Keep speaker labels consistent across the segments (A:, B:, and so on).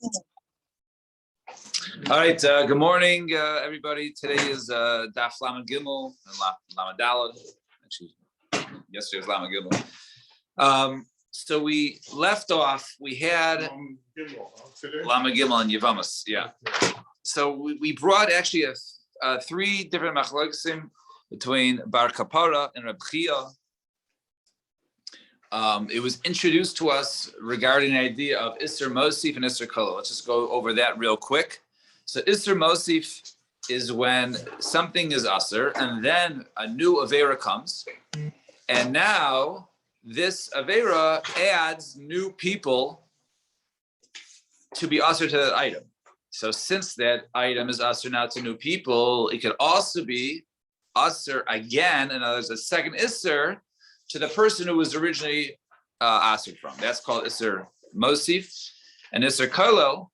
A: All right. Good morning, everybody. Today is Daf Lamed Gimel and Lamed Daled. Actually, yesterday was Lamed Gimel. So we left off. We had Lamed Gimel and Yevamos. Yeah. So we brought actually three different machloksim between Bar Kapara and Reb Chia. It was introduced to us regarding the idea of Isser Mosif and Isser Kolo. Let's just go over that real quick. So Isser Mosif is when something is Asr and then a new Avera comes. And now this Avera adds new people to be Asr to that item. So since that item is Asr now to new people, it could also be Asr again, and there's a second Isser to the person who was originally Asr from. That's called Isser Mosif. And Isser Kolo,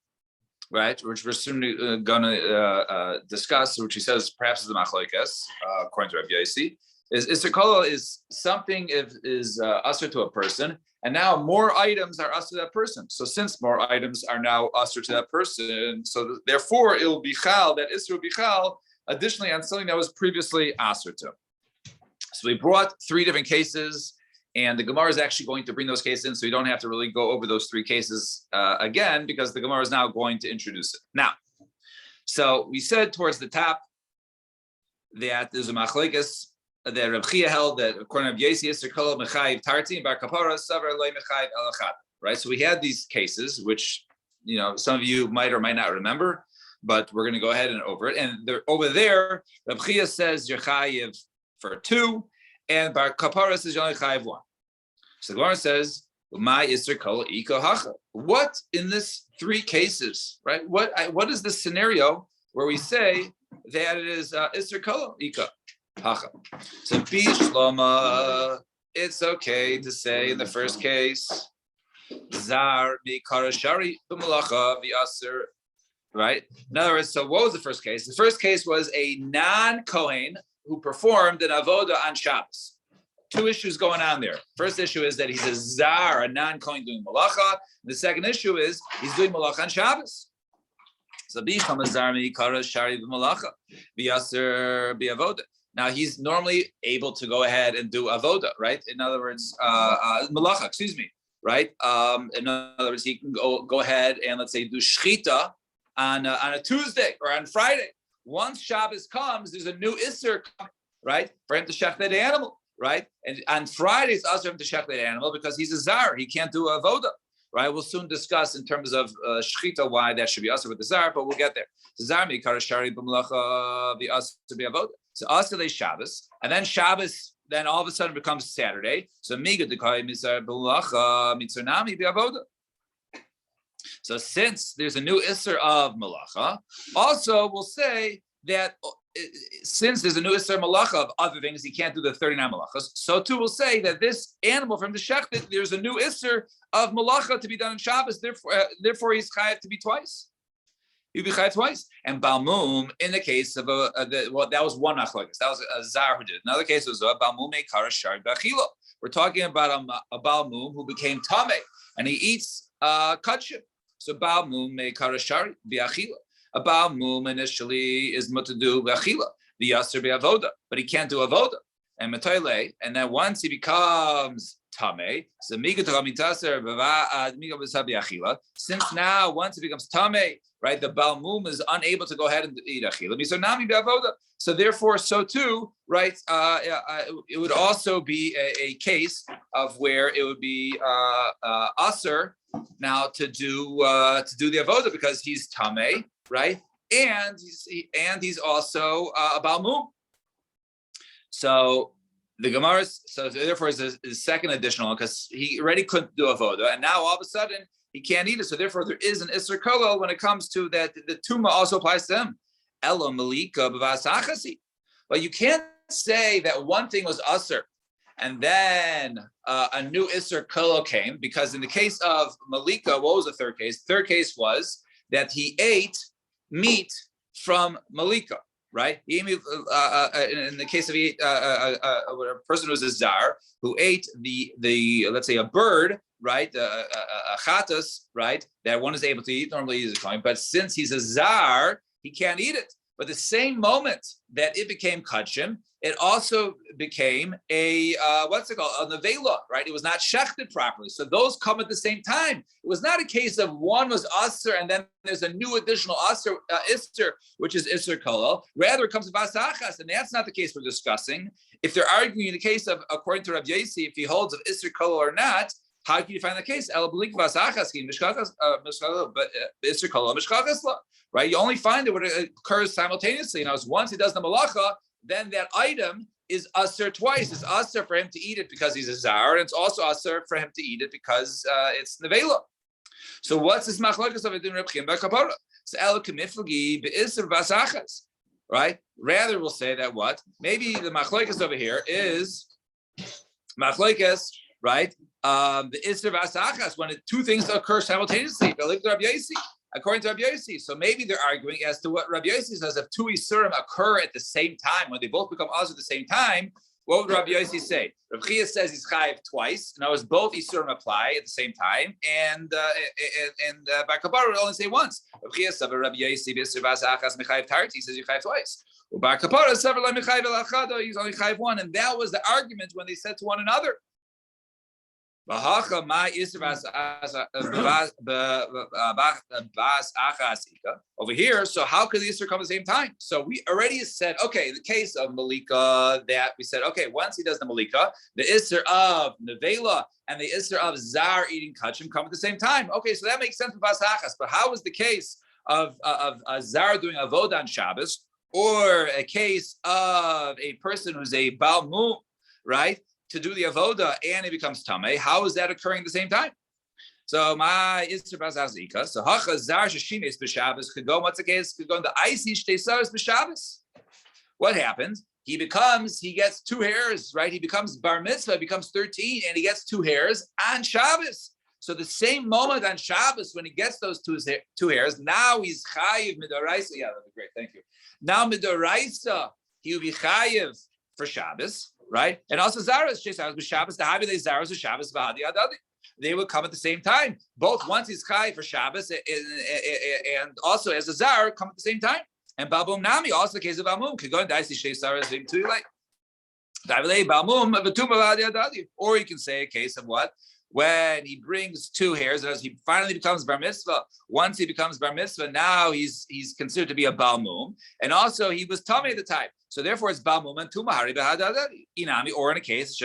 A: right, which we're soon going to discuss, which he says perhaps is the Machlokes, according to Rabbi Yossi, is Isser Kolo is something is Asr to a person, and now more items are Asr to that person. So since more items are now Asr to that person, so therefore it will be Chal, that Isser will be Chal, additionally on something that was previously Asr to. So we brought three different cases, and the Gemara is actually going to bring those cases in, so you don't have to really go over those three cases again, because the Gemara is now going to introduce it. Now, so we said towards the top that there's a machlokes that Reb Chia held that according to Yossi, Isser Kolo Mechayiv Tarti and Bar Kapara Savar Lo Mechayiv Elachad. Right. So we had these cases, which some of you might or might not remember, but we're going to go ahead and over it. And over there, Reb Chia says you're chayiv for 2, and Bar Kapara says you're only chayiv 1. So the Gemara says, "My Isser Kol Iko Hacha." What in this 3 cases, right? What is the scenario where we say that it is Isser Kol Iko Hacha? So Bishlama, it's okay to say in the first case, Zar Mikara Shari B'Malacha V'Aser. Right? In other words, so what was the first case? The first case was a non-Kohen who performed an avoda on Shabbos. 2 issues going on there. First issue is that he's a zar, a non-Kohen doing malacha. The second issue is he's doing malacha on Shabbos. So b'cham zar mikara shari b'malacha v'yaser b'avoda. Now he's normally able to go ahead and do avoda, right? In other words, malacha. Excuse me, right? In other words, he can go ahead and let's say do shchita on a Tuesday or on Friday. Once Shabbos comes, there's a new Isser, right, for him to shech that animal, right? And on Friday, it's also for him to shech that animal because he's a zar. He can't do a avoda, right? We'll soon discuss in terms of shechita why that should be also with the zar, but we'll get there. Zar mikara shari b'malacha v'asr b'avoda. So also they Shabbos, and then Shabbos, then all of a sudden becomes Saturday. So miga dekai misar b'malacha mitzernami b'avoda. So since there's a new Isser of Malacha, also we'll say that since there's a new Isser Malacha of other things, he can't do the 39 Malachas. So too we'll say that this animal from the Shechted, there's a new Isser of Malacha to be done on Shabbos, therefore he's chayav to be twice. He'll be chayav twice. And Balmum, in the case of that was one machlokes. That was a Zar who did it. Another case was a Balmum Kara Shard Bachila. We're talking about a Balmum who became Tameh, and he eats kachim. So Baal Mum may karashari bi'achila. A Baal Mum initially is mutadu bi'achila, bi'aser bi'avoda, but he can't do avoda. And matayle, and then once he becomes tamei, so miga t'ramitaser miga bi'achila. Since now, once he becomes tamei, right, the Baal Mum is unable to go ahead and eat achila. So nami bi'avoda. So therefore, so too, right, it would also be a case of where it would be aser now to do the avoda because he's tamei, right, and he's also a Baal Mum. So the Gemara, so therefore is the second additional because he already couldn't do avoda, and now all of a sudden he can't eat it. So therefore there is an Isser Kolo when it comes to that. The Tuma also applies to him. Elo Malika b'vasachasi. But you can't say that one thing was Asr and then a new Isser Kolo came, because in the case of Malika, what was the third case? The third case was that he ate meat from Malika, right? In the case of a person who's a zar who ate the let's say a bird, right? A chatas, right? That one is able to eat. Normally he's a kohen, but since he's a zar, he can't eat it. But the same moment that it became kachim, it also became a what's it called? A nevela, right? It was not shechted properly. So those come at the same time. It was not a case of one was aser and then there's a new additional aser ister, which is iser kolel. Rather, it comes to vasachas, and that's not the case we're discussing. If they're arguing in the case of, according to Rabbi Yossi, if he holds of iser kolel or not, how can you find the case? Right? You only find it when it occurs simultaneously. Now, once he does the malacha, then that item is usher twice. It's usher for him to eat it because he's a zar, and it's also usher for him to eat it because it's nevela. So what's this machlokes of Edin Reb Chia Kapara? So el kemiflagi be'isr vasachas. Right? Rather, we'll say that what? Maybe the machlokes over here is machlokes, right? The isr vasachas when two things occur simultaneously. According to Rabbi Yossi, so maybe they're arguing as to what Rabbi Yossi says. If two isurim occur at the same time, when they both become us at the same time, what would Rabbi Yossi say? Rabbi Chia says he's chayiv twice. Now, as both isurim apply at the same time, and Bar Kapara would only say once. Rabbi Chia says Rabbi Yossi b'isur vasachas mechayiv tarti. He says you chayiv twice. Bar Kapara says mechayiv elachado. He's only chayiv one, and that was the argument when they said to one another. Over here, so how could the Isser come at the same time? So we already said, okay, the case of Malika, that we said, okay, once he does the Malika, the Isser of Nevela and the Isser of Zar eating Kachim come at the same time. Okay, so that makes sense for Bas Achas, but how is the case of Zar doing Avodah on Shabbos, or a case of a person who's a Baal Mum, right? To do the avoda and it becomes tamei. How is that occurring at the same time? So my Isser Bazazika. So hacha zar sheshimes b'Shabbos could go. What's the case? Could go into icy shtesaris b'Shabbos. What happens? He gets two hairs, right? He becomes bar mitzvah, becomes 13, and he gets two hairs on Shabbos. So the same moment on Shabbos when he gets those two hairs, now he's chayiv midoraisa. Yeah, that'd be great. Thank you. Now midoraisa, he will be chayiv for Shabbos. Right, and also zaras with Shabbos. The habi zaras with Shabbos v'hadi adadi. They will come at the same time. Both once he's chai for Shabbos and also as a zar come at the same time. And balmum nami also the case of balmum could go and daisi shei zaras too late. Or you can say a case of what? When he brings two hairs, and as he finally becomes bar mitzvah, once he becomes bar mitzvah, now he's considered to be a balmum, and also he was tummy at the time, so therefore it's balmum and tumahari inami. Or in a case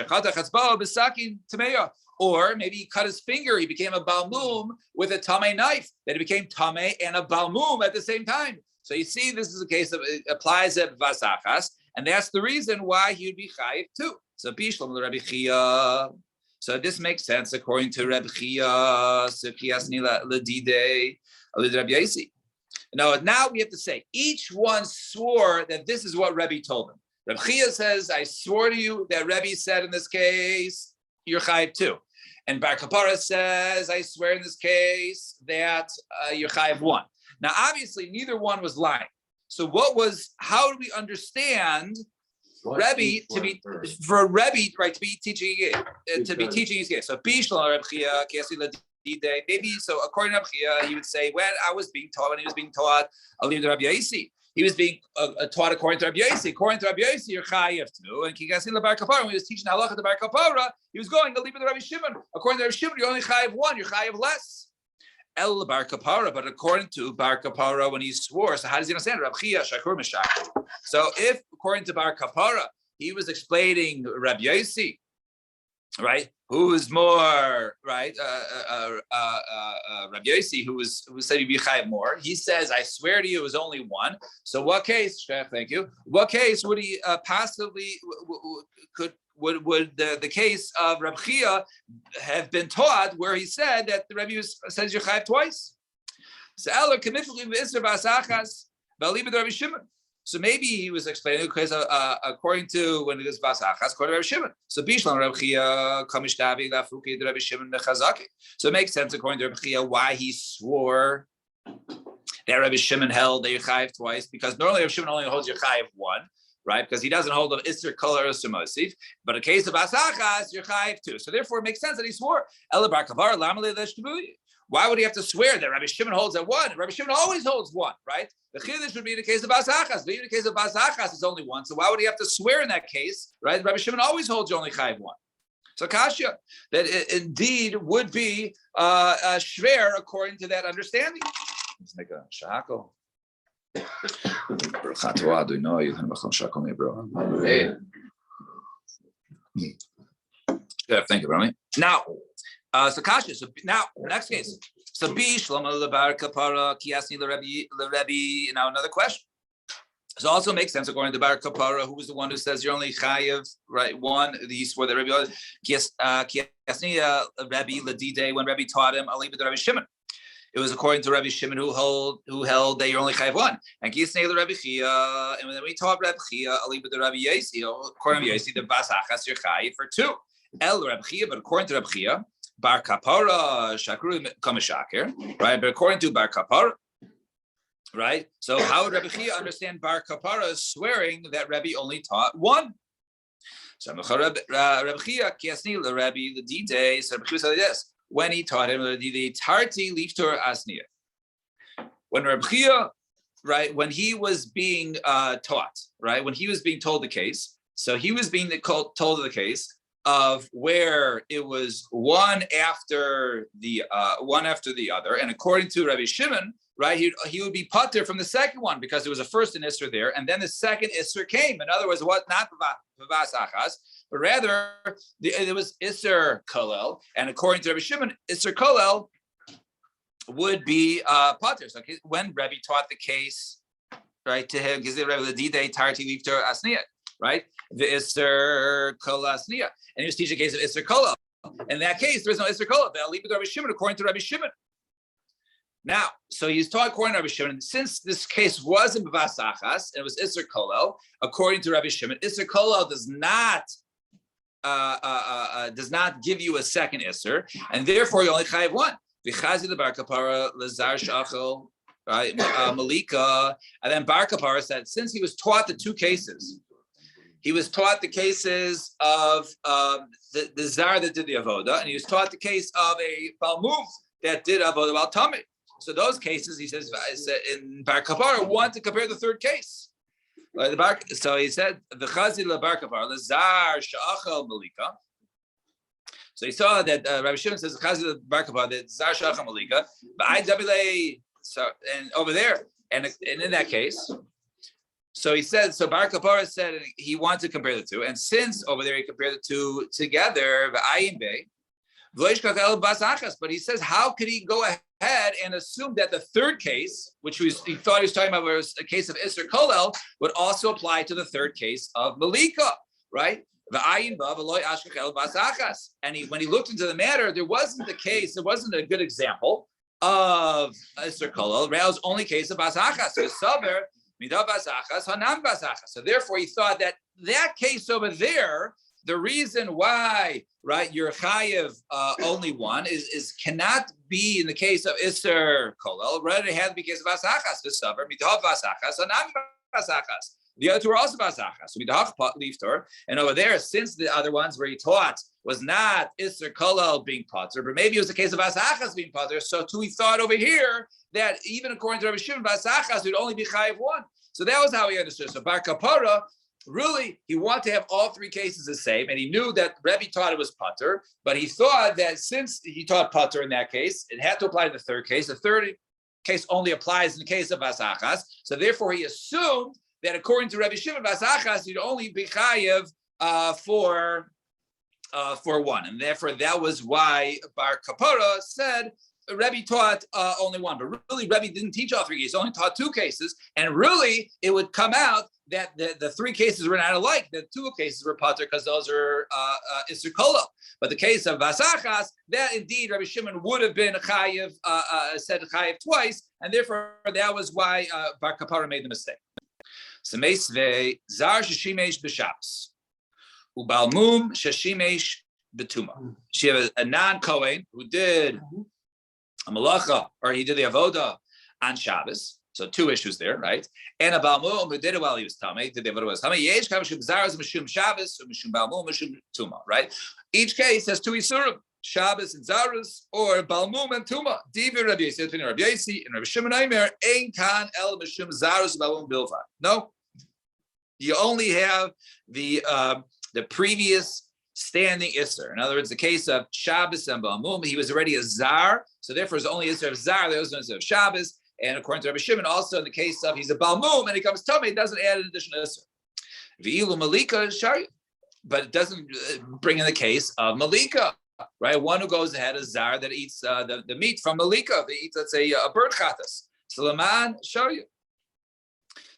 A: or maybe he cut his finger, he became a balmum with a tamei knife, that it became tamei and a balmum at the same time. So you see, this is a case of it applies at vasachas, and that's the reason why he would be chayiv too. So bishlam Rabbi Chia. So this makes sense according to Rabbi Chia. Now we have to say each one swore that this is what Rebbe told him. Rabbi Chia says, "I swore to you that Rebbe said in this case you're chayiv too," and Bar Kapara says, "I swear in this case that you're chayiv one." Now, obviously, neither one was lying. So, how do we understand? Rebbe to be for Rebbe, right, to be teaching his case. So maybe so according to Rabbi Chia, he would say when he was being taught, Rabbi Yossi, he was being taught according to Rabbi Yossi. According to Rabbi Yossi, you're chayiv too. And Kigasin Bar Kapara, when he was teaching halacha to Bar Kapara, he was going Alibah to Rabbi Shimon. According to Rabbi Shimon, you're only chayiv one. You're chayiv less. El Bar Kapara, but according to Bar Kapara, when he swore, so how does he understand? Rabbi Chia Shakur Mishak. So if according to Bar Kapara, he was explaining Rabbi Yossi, right? Who is more right? Rabbi Yossi, who said he'd be chayiv more. He says, "I swear to you, it was only one." So what case? Thank you. What case would he possibly would the case of Rabbi Chia have been taught where he said that the Rebbe says you're chayiv twice? So maybe he was explaining because according to when it is Vasachas, according to Rabbi Shimon. So Bishlam Rabbi Chia Kamishtavi Lafuki Rabbi Shimon Mechazaki. So it makes sense according to Rabbi Chia why he swore That Rabbi Shimon held that you're chayiv twice, because normally Rabbi Shimon only holds you chayiv one, right? Because he doesn't hold of Isser Kol or Isser Mosif. But in case of Asachas, you're chayiv two. So therefore, it makes sense that he swore. Ela bar kavar lamale l'shtabuyi. Why would he have to swear that Rabbi Shimon holds at one? Rabbi Shimon always holds one, right? The chiddush would be in the case of Asachas. But even in the case of Asachas, it's only one. So why would he have to swear in that case, right? Rabbi Shimon always holds you only chayiv one. So kasha, that it indeed would be shver according to that understanding. Let's make a shahako. Thank you, Rami. Now, so kasha. So now, next case. So B Shlomo lebar kapara kiasni lerebi. Now another question. So also makes sense according to Bar Kapara, who was the one who says you're only chayiv, right? One, he swore that Rabbi kiasni Rabbi ladide, when Rabbi taught him alibid Rabbi Shimon. It was according to Rabbi Shimon who held that you're only chayiv one. And kiasni Rabbi Chia, and when we taught Rabbi Chia alibid Rabbi Yasi, according to Yasi, the basachas you're chayiv for two. El Rabbi Chia, but according to Rabbi Chia, Bar Kapara shakru kamashakir, right? But according to Bar Kapara. Right? So how would Rabbi Chia understand Bar Kapara swearing that Rabbi only taught one? So Rabbi Chia kiasni Rabbi l'didei. So Rabbi Chia said this when he taught him l'didei tarti liftur asniya. When Rabbi Chia, right, when he was being taught, right, when he was being told the case, so he was being told the case of where it was one after the other, and according to Rabbi Shimon, right, he would be pater from the second one because there was a first Isser there, and then the second Isser came. In other words, what not Vavas Achas, but rather it was Isser Kolel, and according to Rabbi Shimon, Isser Kolel would be pater. So when Rabbi taught the case, right, to him, right, the Isser Kolel Asniya, and he was teaching a case of Isser Kolel. In that case, there is no Isser Kolel. They'll leave with Rabbi Shimon according to Rabbi Shimon. Now, so he's taught according to Rabbi Shimon, since this case wasn't Bavas Achas, and it was Isser Kolel, according to Rabbi Shimon, Isser Kolel does not give you a second Isser, and therefore you only chayiv one. V'chazi the Bar Kapara Lazar Shachel, right, Malika, and then Bar Kapara said, since he was taught the two cases, he was taught the cases of the Zar that did the Avoda, and he was taught the case of a Balmum that did Avoda Bal Tamid. So those cases, he says, in Bar Kapara, want to compare the third case. So he said, the Chazi la Bar Kapara, the Zar Sha'achal Malika. So he saw that Rabbi Shimon says, the Chazi la Bar Kapara, the Zar Sha'achal Malika. So, and over there, and in that case, so he said, so Bar Kapara said he wanted to compare the two. And since over there he compared the two together, but he says, how could he go ahead and assume that the third case, which he thought he was talking about was a case of Isser Kolel, would also apply to the third case of Malika, right? And when he looked into the matter, there wasn't a good example of Isser Kolel. It was only case of Basachas. So therefore, he thought that case over there, the reason why, right, you're chayiv only one is cannot be in the case of Isser Kolel. Rather, it had to be case of Basachas. V'saver midav Basachas anam Basachas. The other two are also Basachas. So midav liftor. And over there, since the other ones where he taught was not Isser Kolel being pater, but maybe it was a case of Basachas being pater. So too, he thought over here that even according to Rabbi Shimon, Basachas would only be chayiv one. So that was how he understood. So Bar Kapara, really, he wanted to have all three cases the same, and he knew that Rebbe taught it was pater, but he thought that since he taught pater in that case, it had to apply to the third case. The third case only applies in the case of Basachas, so therefore he assumed that according to Rebbe Shimon, Basachas you'd only be chayiv for one, and therefore that was why Bar Kapara said Rebbe taught only one, but really Rebbe didn't teach all three cases, only taught two cases, and really it would come out that the three cases were not alike. The two cases were pater because those are Isser Kolel. But the case of Basachas, that indeed Rabbi Shimon would have been chayiv, said chayiv twice, and therefore that was why Bar Kapara made the mistake. So Meisvei Zar Sheshimesh b'Shabbos, Ubalmum Sheshimesh b'Tuma. She had a non-Kohen who did a malacha, or he did the avoda on Shabbos. So 2 issues there, right? And a Balmum who did it while he was Tamei, did it when it was Tamei. Yesh Kavashim Zaras Mishum Shabbos, Mishum Balmum, Mishum Tuma, right? Each case has 2 Isurim, Shabbos and Zaras, or Balmum and Tuma. Divi Rabbi Yossi, Rabbi Yossi, and Rabbi Shimon Aimer, Ein Kan El Mishum Zaras Balmum Bilvad. No, you only have the previous standing Isser. In other words, the case of Shabbos and Balmum, he was already a Zar, so therefore it's only Isser of Zar, there was no Isser of Shabbos. And according to Rabbi Shimon, also in the case of he's a Balmum and he comes Tamei, it doesn't add an additional Isser. V'ilu Malika Shari, but it doesn't bring in the case of Malika, right? One who goes ahead, a Zar that eats the meat from Malika, they eat, let's say, a bird chatas. Salaman Shari.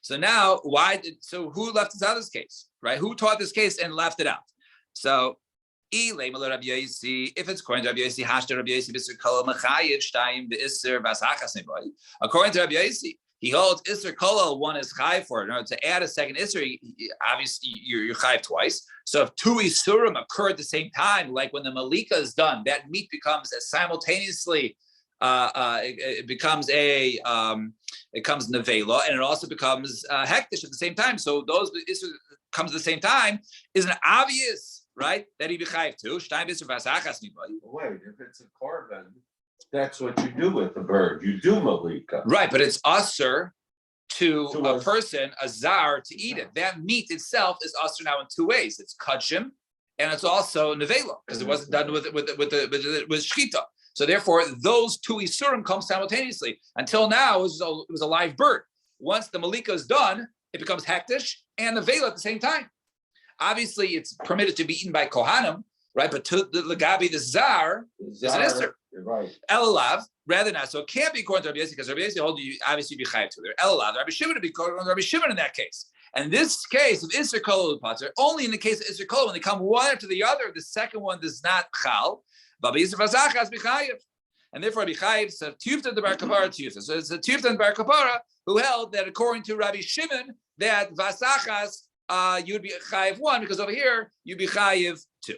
A: So now, so who left this out of this case, right? Who taught this case and left it out? So, if it's according to Rabbi Yossi, Hashta Rabbi Yossi, B'Isser Kol Mechayev Shtayim B'Isser Vasachas Nevoy. According to Rabbi Yossi, he holds Isser Kol, one is Chayiv for it. In order to add a second Isser, obviously you're Chayiv twice. So if 2 Isurim occur at the same time, like when the Malika is done, that meat becomes simultaneously. It becomes it comes nevela, and it also becomes hektish at the same time. So those Isser comes at the same time is an obvious. Right, that he be chayiv too. Wait, if
B: it's a korban, that's what you do with the bird. You do malika.
A: Right, but it's usher to a person, a zar, to eat it. That meat itself is usher now in 2 ways. It's kachim, and it's also nevela because it wasn't done with shchita. So therefore, those 2 isurim come simultaneously. Until now, it was a live bird. Once the malika is done, it becomes hektish and nevela at the same time. Obviously, it's permitted to be eaten by kohanim, right? But to the legabi, the zar is an isser.
B: Right.
A: Elalav, rather not. So it can't be according to Rabbi Yossi because Rabbi Yossi holds you obviously be chayiv to there. Elalav, Rabbi Shimon would be according to Rabbi Shimon in that case. And this case of isser kol pater, only in the case of isser kol when they come one after the other, the second one does not chal. But isser vazachas be chayiv, and therefore Rabbi Chayiv said tiyufta the bar kapara tiyufta. So it's a tiyufta and bar kapara who held that according to Rabbi Shimon that vazachas. You'd be chayiv 1 because over here you'd be chayiv 2.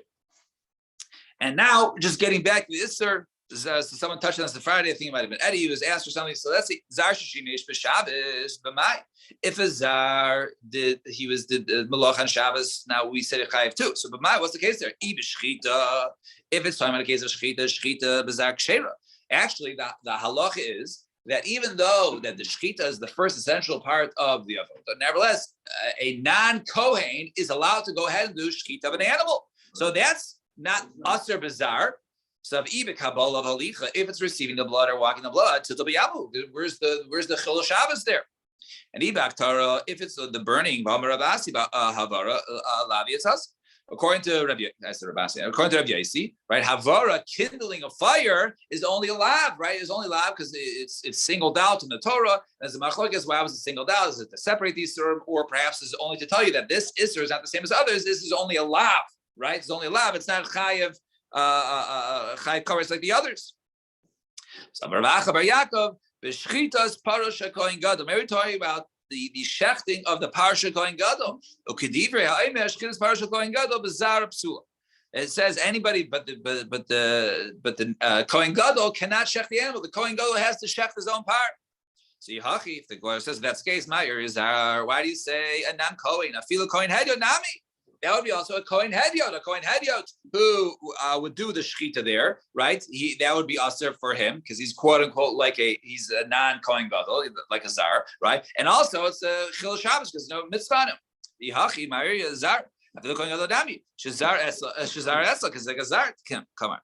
A: And now, just getting back to the Isser, so someone touched on this on Friday. I think it might have been Eddie. He was asked for something. So let's see, zar shishinish b'Shabbos b'mai. If a zar did malach on Shabbos, now we said chayiv 2. So b'mai, what's the case there? Shchita. If it's talking about a case of shchita b'zar kshera. Actually, the halacha is that even though that the shechita is the first essential part of the avodah, nevertheless, a non-kohen is allowed to go ahead and do shechita of an animal. So that's not aser bizarre. So if it's receiving the blood or walking the blood, to the biyabu, where's the chil Shabbos there? And ibak if it's the burning, havara laviatas. According to Rabbi Yossi, right, havara, kindling a fire, is only a lav, right? It's only lav because it's singled out in the Torah. As the machlokes, why was it singled out? Is it to separate these isurim, or perhaps is only to tell you that this isur is not the same as others? This is only a lav, right? It's only a lav. It's not chayiv covers like the others. So Bar Yaakov, b'shchitas parasha kohen gadol. Maybe we're talking about the shechting of the parsha kohen gadol. It says anybody but the kohen gadol cannot shech the animal. The kohen gadol has to shech his own part. So Yehachi, if the Gemara says that's the case, Meir is why do you say a non kohen? A filo kohen hedyot nami. That would be also a kohen hedyot who would do the shechita there, right? That would be aser for him because he's quote unquote he's a non kohen gadol, like a zar, right? And also it's a chil Shabbos because no mitzvah on him. Yehachi Meir is zar. I feel kohen gadol nami. Shazar esla because like a zar come on.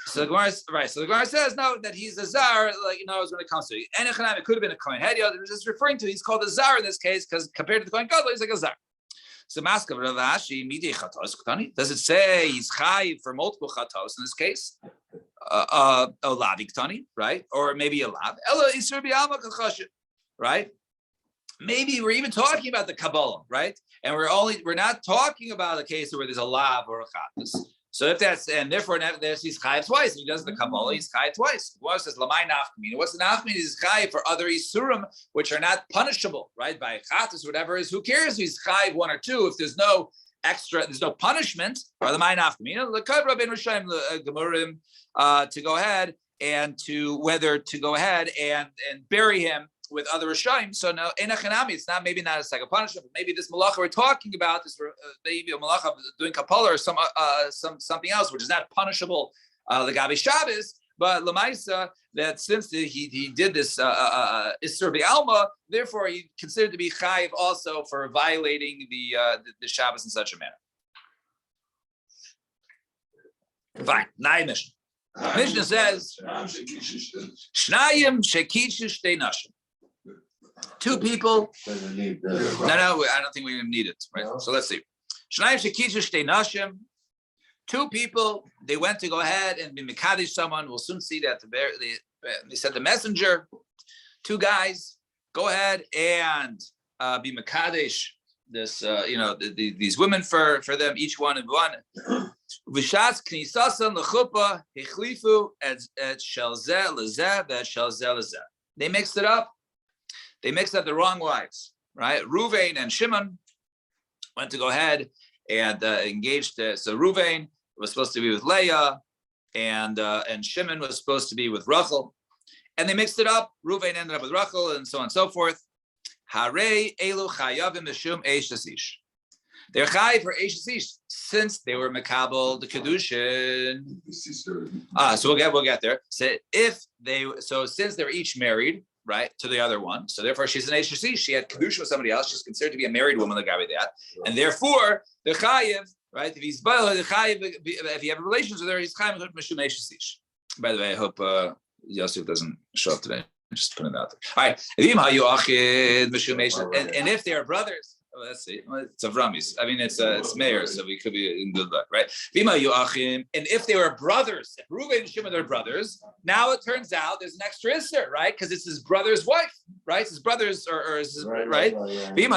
A: So the Gemara says no, that he's a zar, when it comes to it. It could have been a kohen hedyot. It was just referring to he's called a zar in this case because compared to the kohen gadol, he's like a zar. So Maskav Rav Ashi midei chatos ktani. Does it say he's chayiv for multiple chatos in this case? A lav ktani, right? Or maybe a lav. Ella isur b'alma kachashin, right? Maybe we're even talking about the Kabbalah, right? And we're not talking about a case where there's a lav or a chatos. So if that's, and therefore he's chayiv twice. He does the Kabbalah, he's chayiv twice. The Gemara says lamai nafkamina. What's the nafkamina? He's chayiv for other isurim which are not punishable, right? By chatos, whatever is. Who cares? If he's chayiv 1 or 2. If there's no extra, there's no punishment. Or lamai nafkamina. L'kav rabbein rishayim gemurim to go ahead and to whether to go ahead and bury him with other Rishayim. So now, it's not maybe not a second punishment, but maybe this malacha we're talking about is maybe a malacha of doing kapala or something else, which is not punishable the Gabi Shabbos, but Lamaisa, that since he did this Isser B'Alma, therefore he considered to be chayiv also for violating the Shabbos in such a manner. Fine. Nai Mishnah. Mishnah says, Shnayim shekishu shtei nashim. Two people. No, I don't think we even need it. Right. No. So let's see. Shnayim shekishu shtei nashim. Two people, they went to go ahead and be mekadesh someone. We'll soon see that they sent the messenger. Two guys, go ahead and be mekadesh this, these women for them, each one and one. V'shas knisasan lechupa hechlifu et shelzeh lezeh ve'et shelzeh lezeh. They mixed it up. They mixed up the wrong wives, right? Ruvain and Shimon went to go ahead and engaged. So Ruvain was supposed to be with Leah, and Shimon was supposed to be with Rachel, and they mixed it up. Ruvain ended up with Rachel, and so on and so forth. Hare elu chayavim mishum eish asish. They're chayiv for eish asish since they were mekabel the kedushin. So we'll get there. So since they're each married, right, to the other one, so therefore she's an eish asish. She had kedushin with somebody else. She's considered to be a married woman. The guy with that, and therefore the chayiv. Right, if he's if you have relations with her, he's chayiv mishum eish asish. By the way, I hope Yosef doesn't show up today. Just put it out there. All right, and if they are brothers, let's see, it's Avramis. I mean, it's Meir, so we could be in good luck, right? And if they were brothers, if Reuven and Shimon are brothers, now it turns out there's an extra isser, right? Because it's his brother's wife, right? His brother's or his, right? And in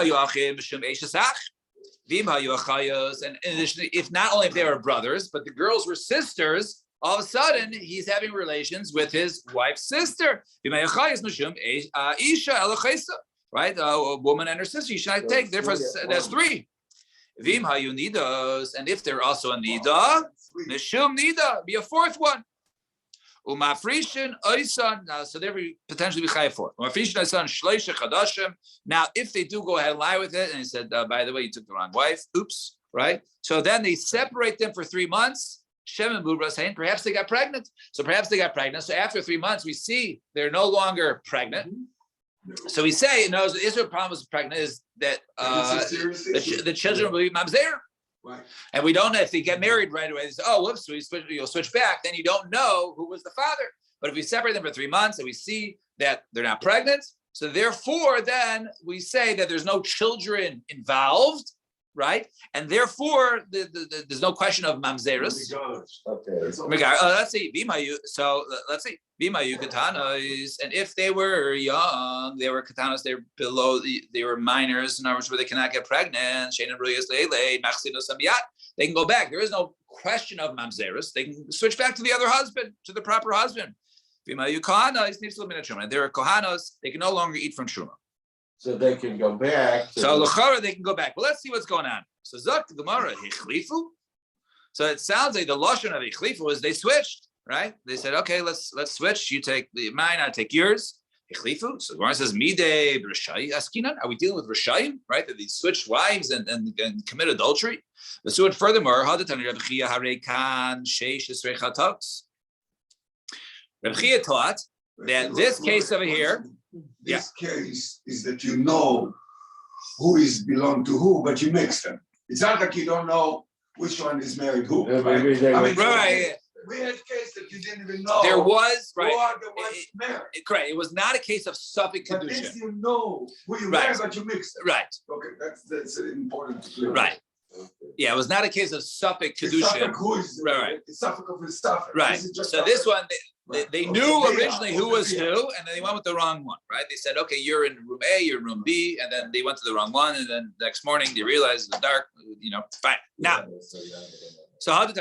A: addition, if not only if they were brothers, but the girls were sisters, all of a sudden he's having relations with his wife's sister. Right? A woman and her sister, you should not take. Therefore, that's three. And if they're also a nida, nishum nida, be a fourth one. Umafrishin oisan. Now, so there we potentially be chayav for. Umafrishin oisan shleisha chadashim. Now, if they do go ahead and lie with it, and he said, by the way, you took the wrong wife. Oops. Right. So then they separate them for 3 months. Shem and Bubra saying perhaps they got pregnant. So perhaps they got pregnant. So after 3 months, we see they're no longer pregnant. So we say, no, the Israel problem was pregnant is that the children will be mamzer. Right. And we don't know if they get married right away. They say, oh, whoops, you'll switch back. Then you don't know who was the father. But if we separate them for 3 months and we see that they're not pregnant, so therefore then we say that there's no children involved, right? And therefore there's no question of mamzerus. Okay. Let's see, bimayu. So let's see, bimayu katanos. And if they were young, they were katanos. They were below. They were minors. In other words, where they cannot get pregnant. They can go back. There is no question of mamzerus. They can switch back to the other husband, to the proper husband. Bimayu kahanos needs to limit truma. There are kohanos. They can no longer eat from truma.
B: So they can go back.
A: So l'chara they can go back. But let's see what's going on. So Zak the Gemara hichlifu. So it sounds like the lashon of hichlifu is they switched, right? They said, okay, let's switch. You take mine, I take yours. Hichlifu. So the Gemara says, midei b'rashai askinan. Are we dealing with rashayim, right? That they switched wives and commit adultery. Let's do it furthermore. Hadatani Reb Chia harekan sheish esrei chatos. Reb Chia taught that this case over here.
C: This case is that you know who is belong to who, but you mix them. It's not like you don't know which one is married who.
B: Yeah,
C: right?
A: Right.
C: We had a case that you didn't even know.
A: There was, right.
C: Who are the ones married.
A: Correct. It was not a case of suffix
C: But
A: kedusha.
C: this you know who you
A: Right.
C: married, but you mix them.
A: Right.
C: Okay, that's important to clear.
A: Right. Yeah, it was not a case of suffix
C: It's
A: kedusha.
C: suffix who is
A: Right.
C: It's suffix of his suffix.
A: Right.
C: This is just
A: So this
C: suffix.
A: one, they knew
C: Okay.
A: originally who was who, and then they went with the wrong one, right? They said, okay, you're in room A, you're in room B, and then they went to the wrong one, and then the next morning they realized it's dark, fine. Now, so how did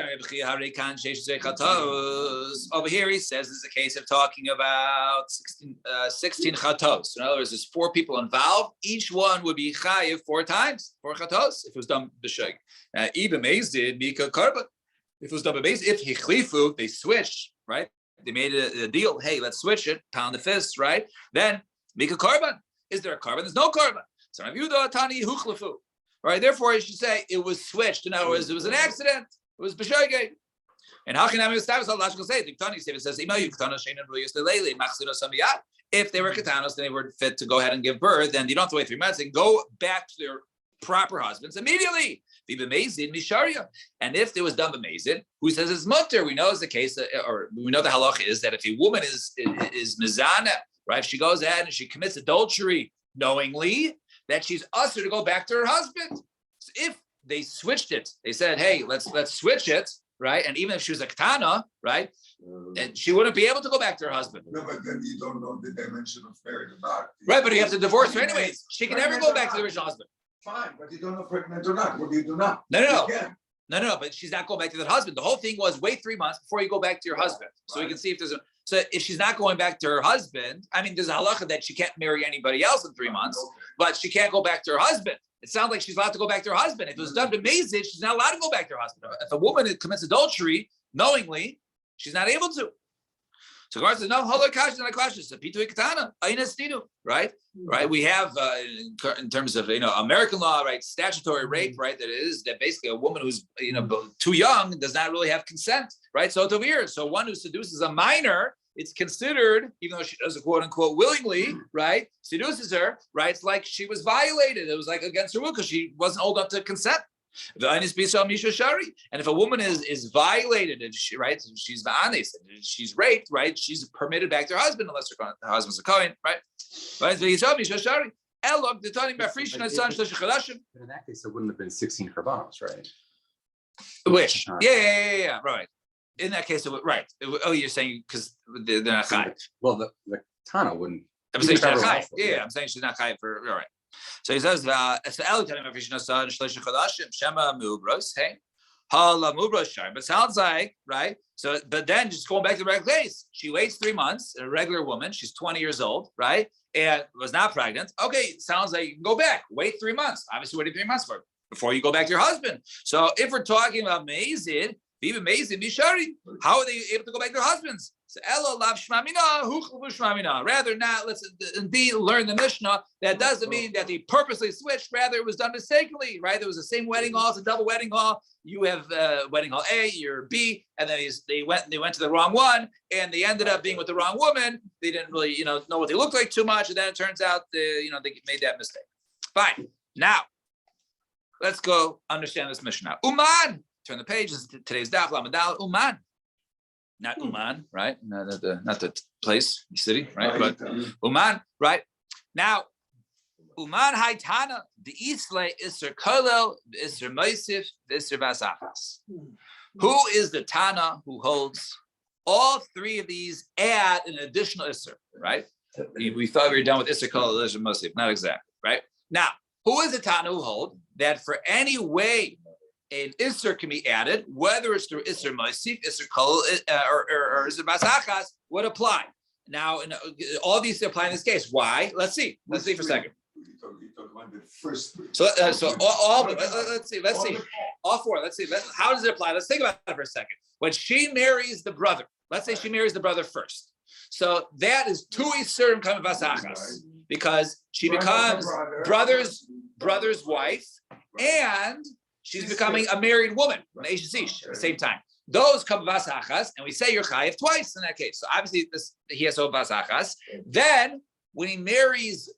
A: over here he says this is a case of talking about 16 chatos. In other words, there's 4 people involved. Each one would be chayiv 4 times, 4 chatos, if it was done b'sheg. Even Maze did mika karba. If it was done b'maze, if hichlifu, they switched, right? They made a deal. Hey, let's switch it. Pound the fist, right? Then make a korban. Is there a korban? There's no korban. So Rav Yehuda Tani huchlafu. Right. Therefore, you should say it was switched. In other words, it was an accident. It was b'shogeg. And how can I establish how logical say it? It says, if they were katanos, then they were fit to go ahead and give birth, then you don't have to wait 3 months and go back to their proper husbands immediately. And if it was done b'mezid, who says it's mutter? We know it's the case, or we know the halacha is that if a woman is mizana, right? If she goes ahead and she commits adultery knowingly, that she's usher to go back to her husband. So if they switched it, they said, hey, let's switch it. Right, and even if she was a katana, right, and she wouldn't be able to go back to her husband.
C: No, but then you don't know the dimension of married or not.
A: Right, but you have to divorce her anyways. She can never go back to the original husband.
C: Fine, but you don't know pregnant or not. What do you do now?
A: No. But she's not going back to that husband. The whole thing was wait 3 months before you go back to your husband, so we can see if there's a. So if she's not going back to her husband, I mean, there's a halacha that she can't marry anybody else in 3 months, but she can't go back to her husband. It sounds like she's allowed to go back to her husband. If it was done to Mazid, she's not allowed to go back to her husband. If a woman commits adultery knowingly, she's not able to. So Gemara says, no, hold on, not a question. So pitu ikatana, ainestinu, right? Right. We have in terms of American law, right, statutory rape, right? That basically a woman who's too young does not really have consent, right? So it's over here. So one who seduces a minor, it's considered, even though she does it quote unquote willingly, right? Seduces her, right? It's like she was violated. It was like against her will because she wasn't old enough to consent. And if a woman is violated, and she's va'anis, she's raped, right? She's permitted back to her husband unless her husband's a kohen, right? But in that
D: case, it wouldn't have been 16 korbanos, right?
A: Which, yeah, right. In that case, you're saying because they're not chayiv.
D: Well, the Tana wouldn't.
A: I'm saying she's not chayiv. Yeah, I'm saying she's not chayiv for all right. So he says, Shema mubros, hey, hala mubros shar. But sounds like, right? So, but then just going back to the regular case, she waits 3 months, a regular woman, she's 20 years old, right? And was not pregnant. Okay, sounds like you can go back, wait 3 months. Obviously, waiting 3 months before you go back to your husband. So if we're talking about Mazid, even Mazid, Mishari, how are they able to go back to their husbands? So Ella lav shmamina, huchlu shmamina. Rather not, let's indeed learn the Mishnah. That doesn't mean that they purposely switched. Rather, it was done mistakenly, right? There was the same wedding hall, it's a double wedding hall. You have wedding hall A, you're B, and then they went to the wrong one, and they ended up being with the wrong woman. They didn't really, know what they looked like too much, and then it turns out they made that mistake. Fine. Now, let's go understand this Mishnah. Uman. Turn the page. This is today's daf lamadal. Uman. Not Uman, right? Not the place, the city, right? But Uman, right? Now, Uman Haitana, the Isle Isser Kolel, Isser Moisif, Isser Vasachas. Who is the Tana who holds all 3 of these add an additional Isser, right? We thought we were done with Isser Kolel, Isser Moisif, not exactly, right? Now, who is the Tana who hold that for any way an Isser can be added, whether it's through Isser Moisif, Isser Kol, or Isser Basachas, would apply. Now, all these apply in this case. Why? Let's see. Let's see for a second. So let's see. All 4. Let's see. How does it apply? Let's think about it for a second. When she marries the brother, let's say she marries the brother first. So that is 2 Isserim coming Basachas because she becomes brother's wife, and she's becoming a married woman, an Eish Ish, at the same time. Those come vasachas, and we say you're chayiv twice in that case. So obviously, he has all vasachas. Then, when he marries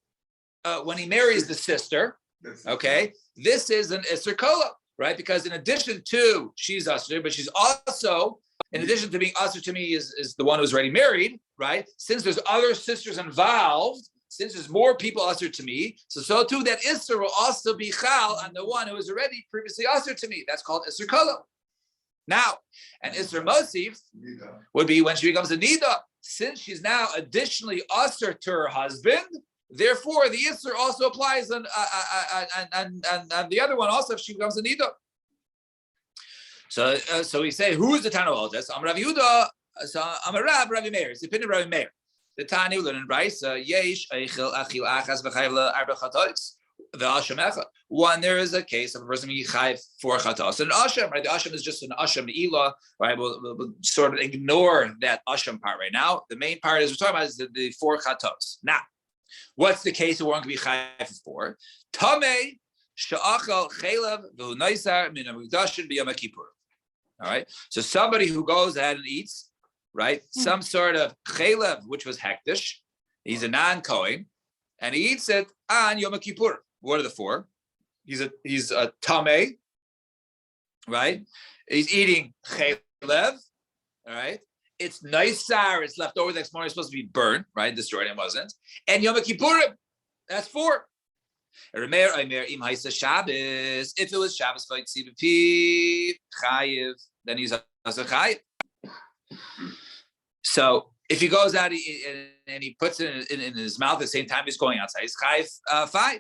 A: the sister, okay, this is an Isser Kola, right? Because in addition to she's usher, but she's also, in addition to being usher to me, is the one who's already married, right? Since there's other sisters involved. Since there's more people usher to me, so too that Isser will also be chal on the one who was already previously usher to me. That's called Isser Kolo. Now, and Isser Mosif would be when she becomes a Nida. Since she's now additionally usher to her husband, therefore the Isser also applies on the other one also if she becomes a Nida. So we say, who is the Tana of this? Amar Rav Yehuda, Amar Rav Meir. It's the opinion of Rav Meir. The Tani learn in Brisa, Yesh Eichel Achil Achas v'Chayv Arba Chatois. the asham echad. One, there is a case of a person being chayiv for chatos. And asham, right? The asham is just an asham ilah, right? We'll sort of ignore that asham part right now. The main part is we're talking about is the four chatos. Now, what's the case that one can be chayiv for? Tamei she'achal chaylev v'hu naisar min hamikdashin b'yom kippur. All right. So somebody who goes ahead and eats, right, some sort of chaylev, which was hektish, he's a non-kohen, and he eats it on Yom Kippur. What are the four? He's a tamei, right? He's eating chaylev, all right? It's naisar, it's left over the next morning, it's supposed to be burned, right? Destroyed, and wasn't. And Yom Kippurim, that's four. If it was Shabbos, chayiv, then he's a chayiv. So if he goes out and he puts it in his mouth at the same time he's going outside, he's chayiv 5.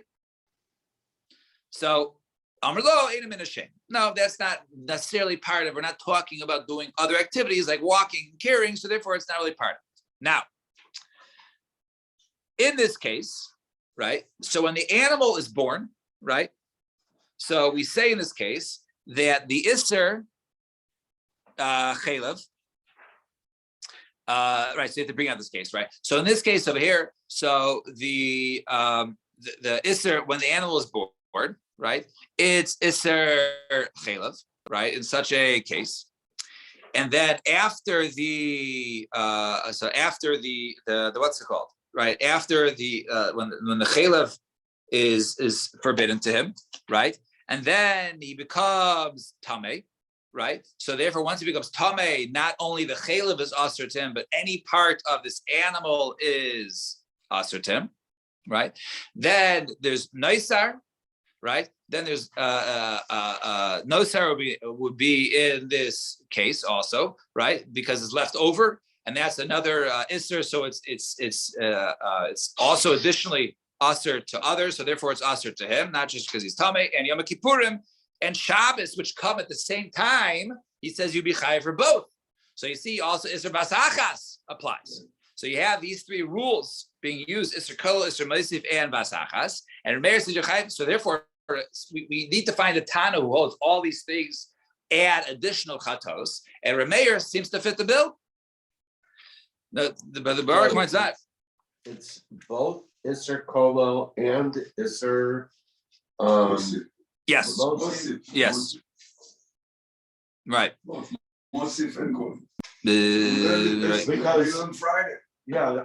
A: So Amrlo ain't a min hashem. No, that's not necessarily part of. We're not talking about doing other activities like walking and carrying. So therefore, it's not really part of it. Now, in this case, right? So when the animal is born, right? So we say in this case that the Isser Chaylev, right? So you have to bring out this case, right? So in this case over here, so the Isser, when the animal is born, right? It's Isser Chaylev, right? In such a case. And then after the after the what's it called? Right? After the when the Chaylev is forbidden to him, right? And then he becomes Tamei, right? So therefore, once he becomes Tamei, not only the Chaylev is Asur to him, but any part of this animal is Asur to him, right? Then there's Naisar, right? Then there's Nosar would be in this case also, right? Because it's left over, and that's another Isser. So it's also additionally Asur to others. So therefore, it's Asur to him, not just because he's Tamei. And Yom Kippurim and Shabbos, which come at the same time, he says you be chayiv for both. So you see, also Isser Basachas applies. So you have these three rules being used: Isser Kol, Isser Mosif, and Basachas. And Meir says you're chayiv. So therefore, we need to find a Tana who holds all these things, add additional chatos, and Rameir seems to fit the bill. The Baruch points out
B: It's both Isser Kolo and Isser.
A: yes,
C: Mosif.
A: yes, right.
C: Mosif and Kol.
A: Right.
B: Because-
C: on Friday.
B: Yeah,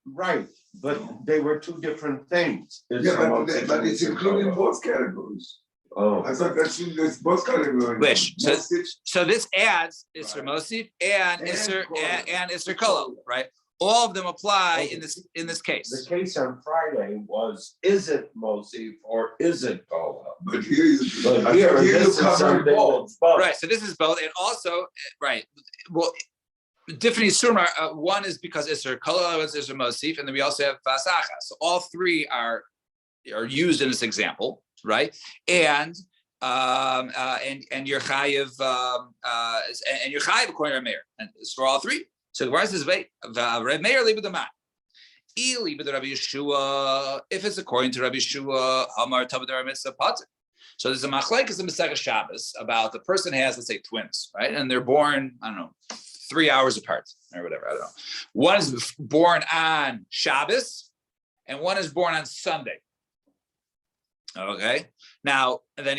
B: right, but they were two different things.
C: Yeah, but it's including both categories.
B: Oh,
C: I thought that's both categories.
A: Wish.
C: Mosif,
A: So this adds Isser
C: Right.
A: Mosif and
C: And
A: Isser
C: Kolo.
A: and Isser Kolo, right? All of them apply
B: Okay.
A: in this case.
B: the case on Friday was, is it Mosif or is it Kolo?
C: but here is.
B: But here,
C: you
B: this is
C: cover
B: something
C: both.
B: that's both.
A: Right. So this is both, and also right. Well, different Yisurim are one is because Isser Kolo, one is Isser Mosif, and then we also have Vasacha. So all three are used in this example, right? And you're chayiv and you're chayiv according to Meir, and it's for all three. So the Gemara says, "Wait, Meir libud the man, libud Rabbi Yeshua." If it's according to Rabbi Yeshua, Hamar Tabadar Mitzvah Pater. So there's a machlekes in Masechah Shabbos about the person has, let's say, twins, right, and they're born, I don't know, 3 hours apart or whatever. I don't know. One is born on Shabbos, and one is born on Sunday. Okay. Now, and then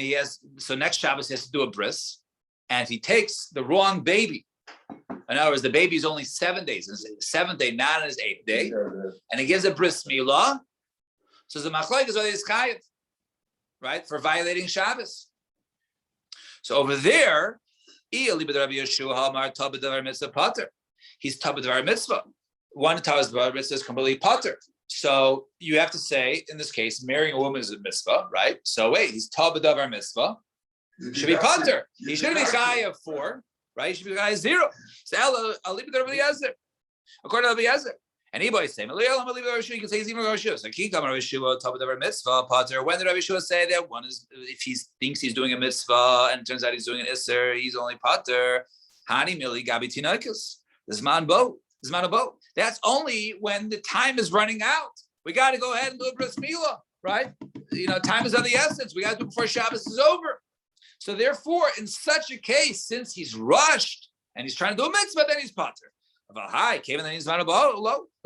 A: next Shabbos he has to do a bris, and if he takes the wrong baby, in other words, the baby is only 7 days, and it's 7th day, not on his 8th day, and he gives a bris milah, so the machlokes is whether he's chayiv, right, for violating Shabbos. So over there, he's tabadavar mitzvah. One tabadavar mitzvah is completely pater. So you have to say, in this case, marrying a woman is a mitzvah, right? So wait, he's tabadavar mitzvah. Should be pater. He shouldn't be chayav 4, right? He should be chayav 0. So according to Rabbi Yezer. And anybody say, you can say he's even Rabbi Yeshua. So Kikam Rabbi Yeshua, tabadavar mitzvah, pater. When did Rabbi Yeshua say that? One is if he thinks he's doing a mitzvah and it turns out he's doing an isser, he's only pater. Hani mili gabi tinakas. Zman bo. That's only when the time is running out. We got to go ahead and do a bris milah, right? time is of the essence. We got to do it before Shabbos is over. So therefore, in such a case, since he's rushed and he's trying to do a mitzvah, then he's potter. But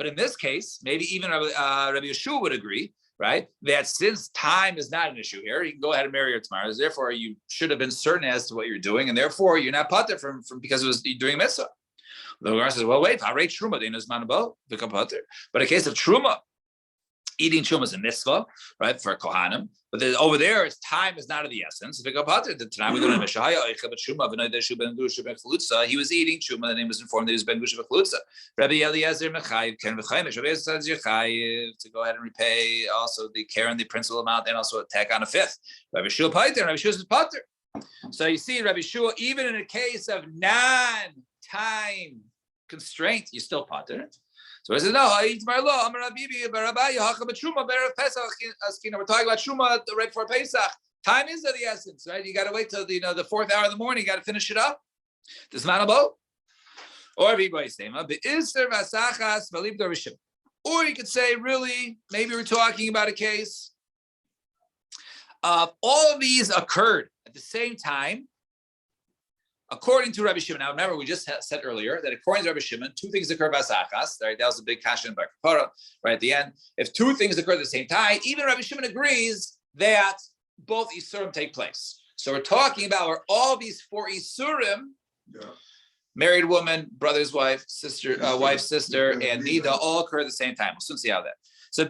A: in this case, maybe even Rabbi Yeshua would agree, right? That since time is not an issue here, you can go ahead and marry her tomorrow. Therefore, you should have been certain as to what you're doing, and therefore you're not potter from because it was doing mitzvah. The Gemara says, well, wait, but a case of truma, eating truma is a mitzvah, right, for kohanim. But then over there, time is not of the essence. Tonight we learn he was eating truma. The name was informed that he was ben gusha v'chalutza. Rabbi Eliezer mechayiv ken v'chaimish. Rabbi Eliezer says yechayiv to go ahead and repay also the keren, the principal amount, and also tack on a fifth. Rabbi Shua pater, Rabbi Shua is pater. So you see, Rabbi Shua, even in a case of non-time constraint, you still pater. So he says, no, we're talking about Truma right before Pesach. Time is of the essence, right? You got to wait till the 4th hour of the morning. You got to finish it up. This manabo, or or you could say, really, maybe we're talking about a case of all of these occurred at the same time. According to Rabbi Shimon, now remember we just said earlier that according to Rabbi Shimon, 2 things occur by Sachas, right? That was a big kasha in Bar Kapara, right at the end. If 2 things occur at the same time, even Rabbi Shimon agrees that both Isurim take place. So we're talking about where all these 4 Isurim, married woman, brother's wife, sister, wife's sister, and Nida all occur at the same time. We'll soon see how that. So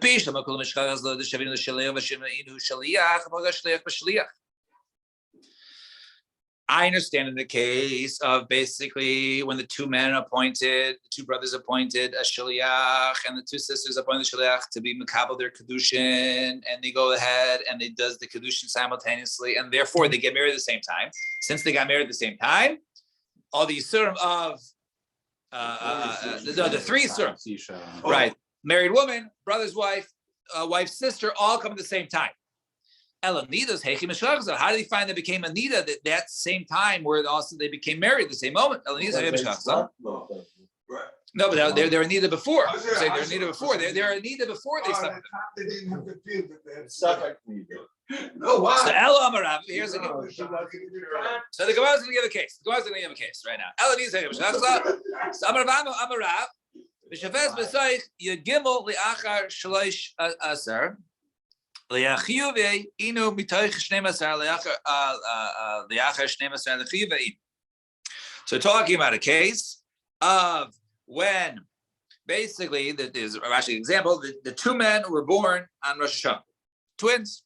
A: I understand in the case of basically when the 2 men appointed, the 2 brothers appointed a shaliach, and the 2 sisters appointed a shaliach to be makabel their kedushin, and they go ahead and they does the kedushin simultaneously, and therefore they get married at the same time. Since they got married at the same time, all the yisurim of the 3 yisurim, right? Married woman, brother's wife, wife's sister, all come at the same time. How did he find they became a nida that same time where also they became married at the same moment? No, but they're a nida before. They're a nida before. They're a nida before they slept.
C: They didn't have the feel that they had
B: No, why?
A: So Elo Amarav, here's a so the Gemara is going to give a case. The Gemara is going to give a case right now. So Amarav, B'Shavez B'Soich Yegimel Li'achar Shlosh Asar. So talking about a case of when basically that is actually an example, the 2 men were born on Rosh Hashanah, twins.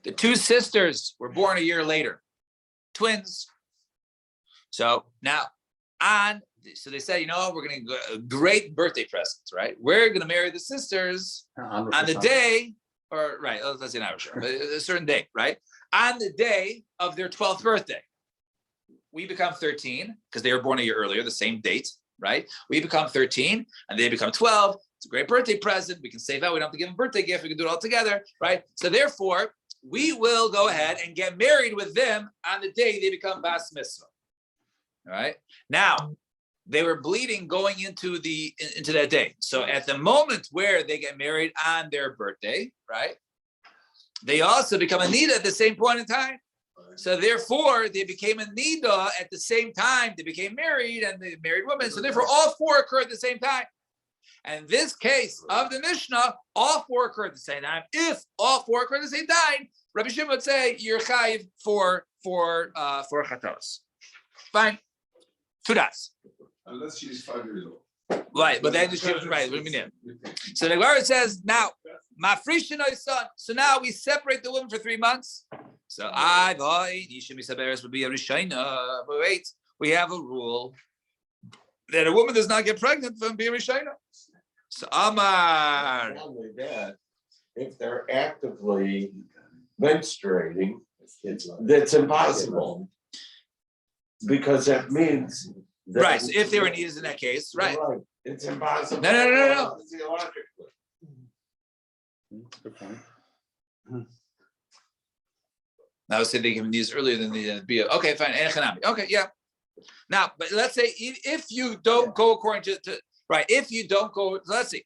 A: The 2 sisters were born a year later, twins. So now so they said, we're going to go great birthday presents, right? We're going to marry the sisters on the day. Or right, let's say not sure, but a certain day, right? On the day of their 12th birthday, we become 13 because they were born a year earlier, the same date, right? We become 13 and they become 12. It's a great birthday present. We can save out. We don't have to give them a birthday gift. We can do it all together, right? So therefore, we will go ahead and get married with them on the day they become bas mitzvah. All right. Now, they were bleeding going into that day. So at the moment where they get married on their birthday, right, they also become a nida at the same point in time. So therefore, they became a nida at the same time. They became married and they married women. So therefore, all 4 occur at the same time. And this case of the Mishnah, all 4 occur at the same time. If all 4 occur at the same time, Rabbi Shimon would say you're chayiv for chatos. Fine. Tudas.
C: Unless she's 5 years old.
A: Right, but then she was right. So the Gemara says now, Mafrishinoi son. So now we separate the woman for 3 months. So would be a Rishayna. But wait, we have a rule that a woman does not get pregnant from being Rishayna. So Amar.
B: Not only that, if they're actively menstruating, that's impossible. Because that means
A: right. So if they were needed in that case, right?
B: It's impossible.
A: No.
B: Physiologically.
D: Good point.
A: I would say they can use earlier than the be okay, fine. Okay, yeah. Now, but let's say if you don't go according to right, if you don't go, let's see.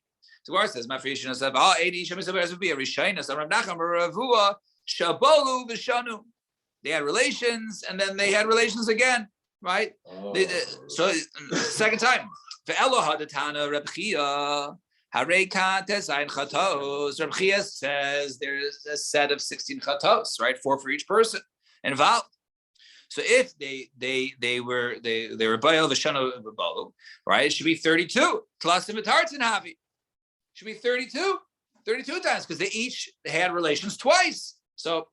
A: So Gemara says, "Mafrishin said, all 80 shemisabers would be a rishayna." So Rav Nachman Ravua shabolu v'shanu. They had relations, and then they had relations again, right? So second time. Ve'elo hadatana Reb Chia hareka tezayin chatos. Reb Chia says there is a set of 16 chatos, right? 4 for each person involved. So if they were bayal v'shanu v'balu, right? It should be 32. Tlasim v'tartzin havi. Should be 32 times because they each had relations twice. So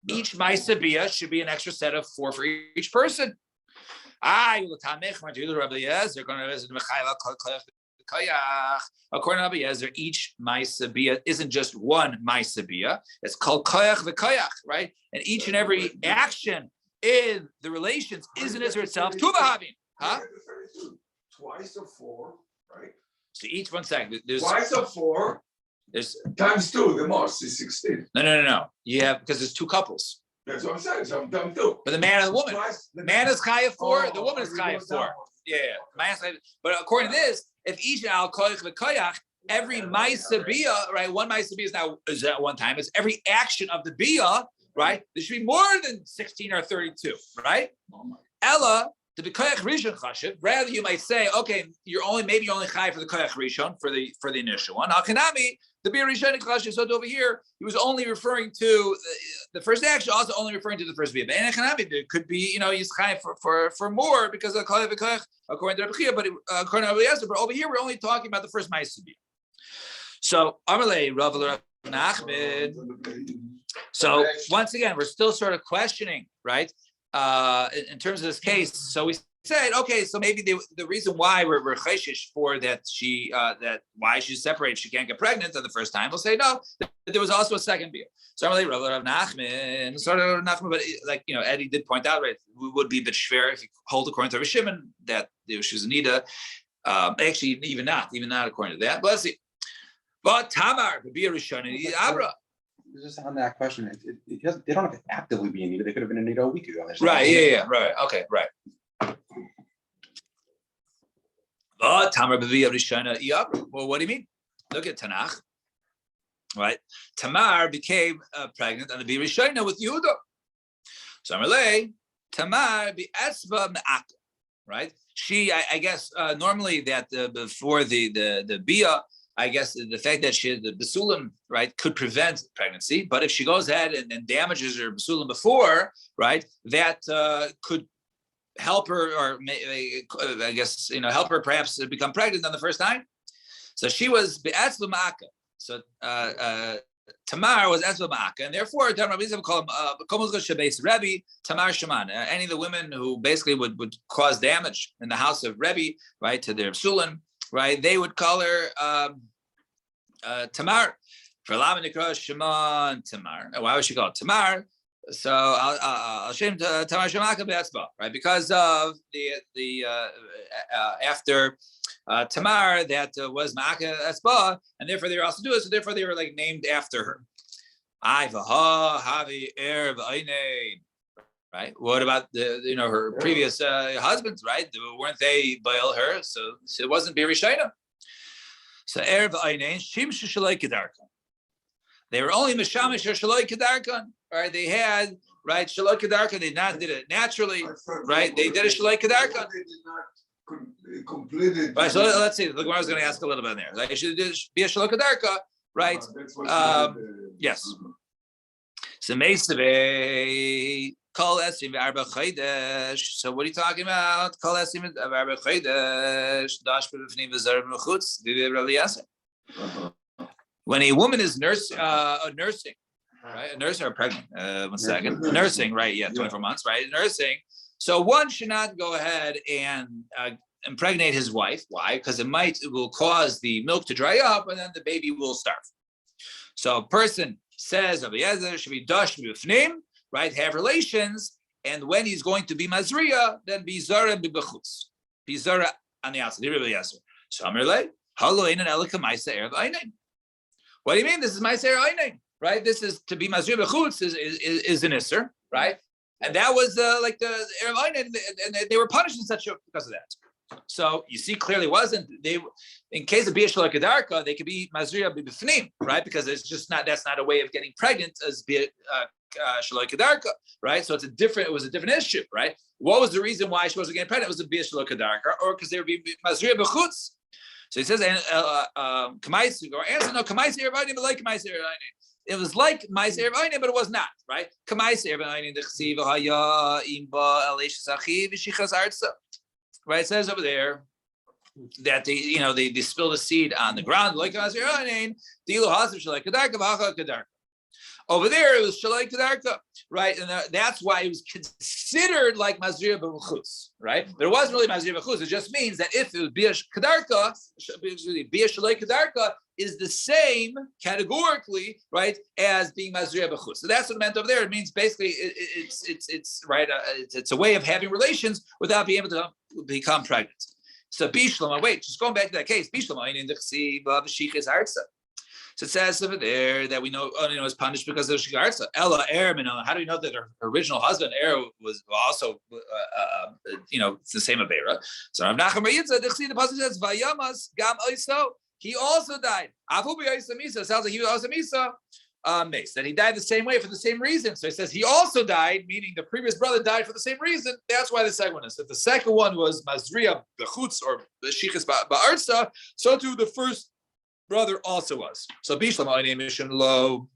A: each Maisabia should be an extra set of 4 for each person. According to Rabbi Yezer, each Maisabia isn't just one Maisabia. It's called koyach v'koyach, right? And each and every action in the relations is an Isra itself. Tuvahavim, huh?
C: Twice of 4, right?
A: So each one second. There's
C: Twice of 4
A: there's
C: times 2. The most is 16.
A: no. You have because there's 2 couples.
C: That's what I'm saying. So I'm done too.
A: But the man and the woman.
C: Twice,
A: The man is Chaya 4, the
C: Oh,
A: woman is
C: you
A: Chaya
C: go
A: 4.
C: down.
A: Yeah. Man's Chaya- But according to this, if each al koyach v'koyach, every ma'isa bia, right? One ma'isa bia is at one time. It's every action of the bia, right? There should be more than 16 or 32, right? Ella, to be koyach rishon chashiv. Rather, you might say, okay, you're only chai for the koyach rishon for the initial one. Al kanami, the bir rishon chashiv. So over here, he was only referring to the first action, also only referring to the first bia. But in kanami, there could be, he's chai for more because of koyach v'koyach according to Rabbi Chia, but according to Rabbi Yezer. But over here, we're only talking about the first ma'aseh bia. So Amalei Rav Nachman. So once again, we're still sort of questioning, right? In terms of this case, so we said, okay, so maybe the reason why we're cheshish for that why she's separated, she can't get pregnant on the first time. We'll say no, that there was also a second bia. So I'm like Rav Nachman, sort of Nachman, but Eddie did point out, right? We would be a bit schwer if you hold according to Rav Shimon that she was Anita. Actually, even not according to that. But let's see. But Tamar, the bia Rishon, Abra.
D: Just on that question, they don't have to actively be Anita. They could have been Anita a week ago.
A: Right. Yeah. Right. Okay. Right. But Tamar b'via Rishona Iabra. Well, what do you mean? Look at Tanakh. Right. Tamar became pregnant on the bia Rishona with Yehuda. So Amalei Tamar be'etzba me'aka. Right. She, I guess, normally that before the bia. I guess the fact that she had the basulim, right, could prevent pregnancy. But if she goes ahead and damages her basulim before, right, that could help her, or I guess, help her perhaps become pregnant on the first time. So she was be'etzba ma'aka. So Tamar was etzba ma'aka, and therefore Tamar Rabbi call him Tamar Shaman. Any of the women who basically would cause damage in the house of Rebbe, right, to their basulim. Right, they would call her Tamar. For Lama Nikra Shimon Tamar. Why would she call it Tamar? So I'll shame Tamar Shemaka Be'etzba, right? Because of the after Tamar that was Ma'aka Etzba, and therefore they were also doing it. So therefore they were like named after her. Havi Erv Einein. Right. What about her previous husbands? Right? Weren't they bail her? So it wasn't Birishayna. So Erev Einain Shimshu Shaloi Kedarkan. They were only Mishamish or Shaloi Kedarkan. Right? They had Shaloi Kedarkan. They did it naturally. Right? They did a Shaloi Kedarkan.
C: They did not complete it.
A: Right. So let's see. The Gemara is going to ask a little bit there. Like it should be a Shaloi Kedarkan. Right. Yes. So Meisave. Kol esim v'arba chaydesh. So what are you talking about? Kol esim v'arba chaydesh. Dash b'rifnim v'zar b'chutz. When a woman is nursing, right? A nurse or pregnant. 1 second. Nursing, right? Yeah, 24 months, right? Nursing. So one should not go ahead and impregnate his wife. Why? Because it will cause the milk to dry up, and then the baby will starve. So a person says, Rabbi Yezer should be dash b'rifnim. Right, have relations, and when he's going to be Mazriya, then be Zara b'bechutz, be Zara on the outside. So Amirle, Halo Einan Elika Ma'aser Erev Einain. What do you mean? This is Ma'aser Einain, right? This is to be Mazriya b'chutz is an Isser, right? And that was like the Erev Einain, and they were punished in such because of that. So you see, clearly wasn't they. In case of Bia Shaloi Kedarka, they could be Mazriya B'Bifnim, right? Because it's just not that's not a way of getting pregnant as Bia Shaloi Kedarka, right? So it was a different issue, right? What was the reason why she wasn't getting pregnant? It was a Bia Shaloi Kedarka, or because they would be Mazriya B'Chutz. So he says, Kamaisi, or answer, no, Kamaisi Ervaini, but like Kamaisi Ervaini. It was like Kamaisi Ervaini, but it was not, right? Kamaisi Ervaini, the Chsiva Haya, Imba, Elisha Sachi, Vishichas Artsa. Right, it says over there that they spill the seed on the ground like Kamaisi Ervaini, Dilo Hasav Shalai Kedarka, Vacha Kedarka. Over there, it was Shalai Kedarka, right? And that's why it was considered like Mazriya B'Chutz, right? But it wasn't really Mazriya B'Chutz. It just means that if it was Bia Kedarka, Bia Shalai Kedarka is the same categorically, right, as being Mazriya B'Chutz. So that's what it meant over there. It means basically it's right. It's a way of having relations without being able to become pregnant. So Bishlama, wait, just going back to that case, Bishlama in the Chsiva V'Shichas Artsa. So it says over there that we know is punished because of Shigarza. Ella Minona. How do we know that her original husband was also it's the same Avera? So Rav Nachman Yitza, the passage says Vayamas Gam Oiso. He also died. Afu B'Oisa Misa. Sounds like he was also Misa. Mace, that he died the same way for the same reason. So he says he also died, meaning the previous brother died for the same reason. That's why the second one is. If the second one was Mazriya B'Chutz or Shichas Ba'arsa, so too the first brother also was. So Bishlam Ainin Mission Lo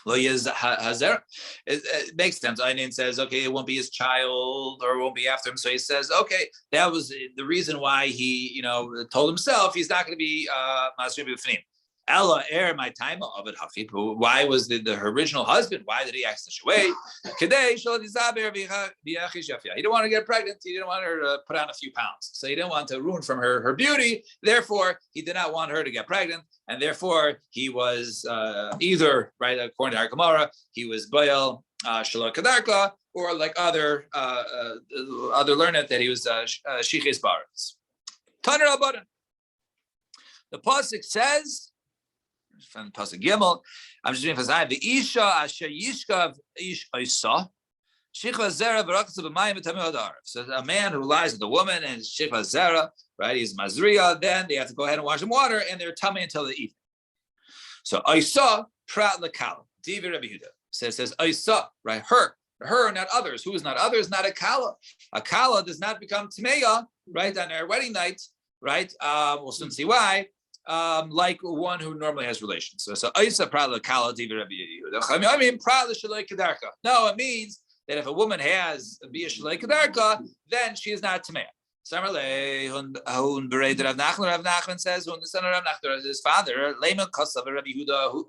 A: Yiz Hazer. It makes sense. Ainin says, okay, it won't be his child or it won't be after him. So he says, okay, that was the reason why he, told himself he's not going to be Masri B'Fnim. Ella my time of it Hafid. Why was her original husband? Why did he act such a way? He didn't want to get pregnant. He didn't want her to put on a few pounds. So he didn't want to ruin from her beauty. Therefore, he did not want her to get pregnant. And therefore, he was either, right, according to our Gemara, he was Baal Shaloi Kedarka, or like other learned that he was Shiches Baritz. Taner Abadan. The pasuk says, from pasuk Gimel, I'm just reading for Zion. The Isha Asher Yishkav Ish Isa Shichva Zera Barakas of Mayim V'Tamil Adar. So a man who lies with a woman and Shichva Zera, right? He's Mazriya. Then they have to go ahead and wash him water, and they're tummy until the evening. So Isa Prat Lekal Divi Rabbi Yehuda says Isa, right? Her, not others. Who is not others? Not a kala. A kala does not become tmeya, right, on their wedding night, right? We'll soon see why. Like one who normally has relations. So Isa Prat Lekal Divi Rabbi Yehuda. I mean Prat Shaloi Kedarka. No, it means that if a woman has a Bia Shaloi Kedarka, then she is not tmeya. Samarle Hun Bered Rav Nachman says when the son of Rav Nachman, his father, Lema Kasav Rabbi Yehuda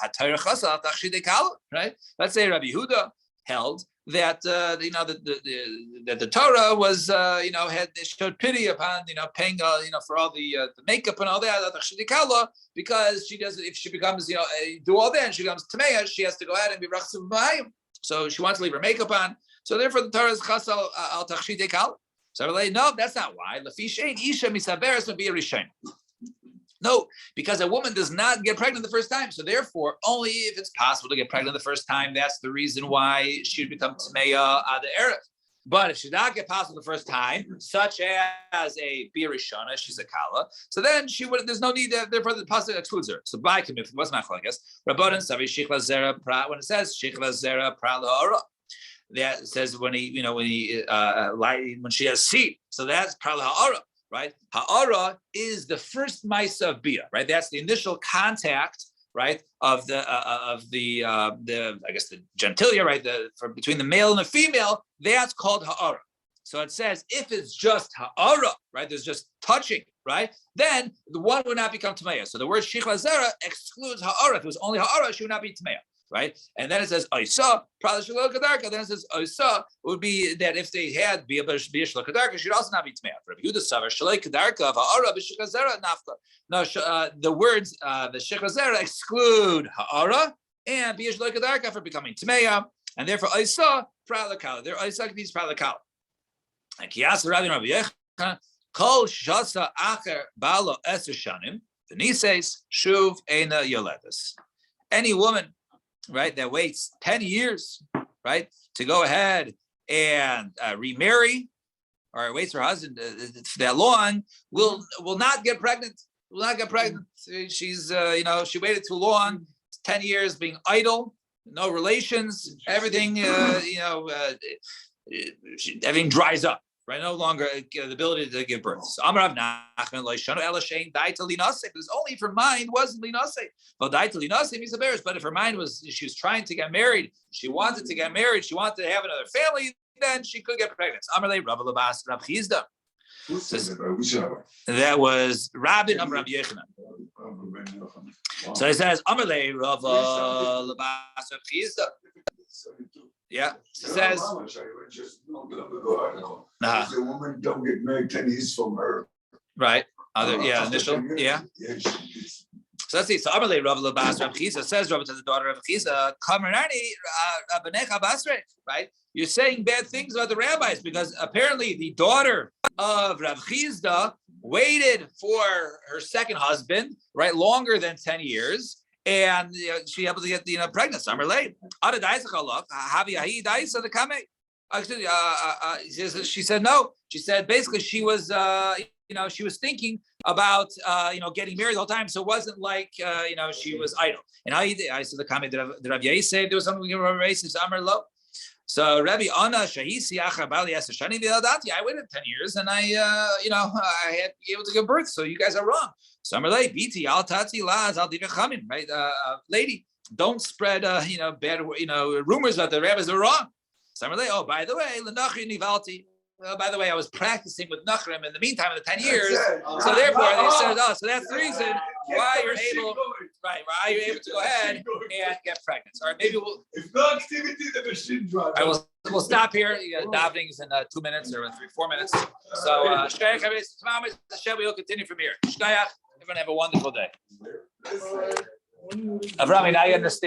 A: Hatayr Chasa Tachshide Kala, right? Let's say Rabbi Yehuda held that that the Torah was had showed pity upon paying for all the makeup and all that Tachshide Kala, because she does, if she becomes do all that and she becomes tameya, she has to go ahead and be rachsuv b'mayim. So she wants to leave her makeup on. So therefore the Torah is Chasa al Tachshide Kala. So no, that's not why. No, because a woman does not get pregnant the first time. So therefore, only if it's possible to get pregnant the first time, that's the reason why she would become Tmeya ad Erev. But if she does not get possible the first time, such as a Bia Rishana, she's a Kala, so then she would. There's no need. Therefore, the pasuk excludes her. So by Kamif, what's my I guess? Rabbanan Savi Shichla Zera Pra. When it says Shichla Zera Pra Lahara, that says when she has seed. So that's Pra Lahara, right? Ha'ara is the first Maisa of Bia, right? That's the initial contact, right, of the I guess the gentilia, right, between the male and the female. That's called ha'ara. So it says if it's just ha'ara, right, there's just touching, right, then the one would not become tameya. So the word shichla zera excludes ha'ara. If it was only ha'ara, she would not be tameya, right? And then it says oisa prala shaloi kedarka. Then it says oisa would be that if they had bia shaloi kedarka, she'd also not be tameya. Rabbi Yehuda savar shaloi kedarka ha'ara b'shikha zera nafka. No, the words the shikha zera exclude ha'ara and bia shaloi kedarka for becoming tameya, and therefore oisa prala kala. There oisa means prala kala. And kiyas Rabbi Yechon kol shasa acher balo eser shanim v'niseis shuv eina yoledes. Any woman, right, that waits 10 years, right, to go ahead and remarry, or waits for her husband for that long will not get pregnant. Will not get pregnant. She's she waited too long. 10 years being idle, no relations, everything everything dries up. Right, no longer the ability to give birth. So Amar Rav Nachman Loishanu Elashein died to linase. It was only if her mind wasn't linase. Well, died to linase means a bearish. But if her mind was, she was trying to get married, she wanted to get married, she wanted to have another family, then she could get pregnant. Amar Le Rav Labas Rav Chizda.
C: Who said that? Which rabbi?
A: That was Rabbi Amar Rav Yechanan. So it says Amar Le Rav Labas Rav Chizda. Yeah, it says.
C: The woman don't get married 10 years from her.
A: Right. Initial. Yeah. So let's see. So Amalei Rav Labas Rav Chizda says Rav to the daughter of Chizda, Kamerani Abanecha Basre. Right. You're saying bad things about the rabbis because apparently the daughter of Rav Chizda waited for her second husband, right, longer than 10 years. And she able to get pregnant. Summer late. Actually, she said no. She said basically she was she was thinking about getting married the whole time. So it wasn't like she was idle. And I said the comment that Rav Yair said there was something we were racing Summer low. So Rabbi Anna Shahisi Achar Bali Asashani V'Adati. I waited 10 years and I had to be able to give birth. So you guys are wrong. Summer late, BT, Al Tati, Laz, Al Divachamin, right? Lady, don't spread bad rumors that the rabbis are wrong. Summer late, oh, by the way, L'Nachri Nivalti. By the way, I was practicing with Nachrim in the meantime of the 10 years. So therefore they said, so that's the reason why you're able to go ahead and get pregnant. All right, maybe we'll
C: if no activity, the machine drives.
A: I will we'll stop here. Davening's in 2 minutes or 4 minutes. So we'll continue from here. Everyone have a wonderful day. Avrami, now you understand.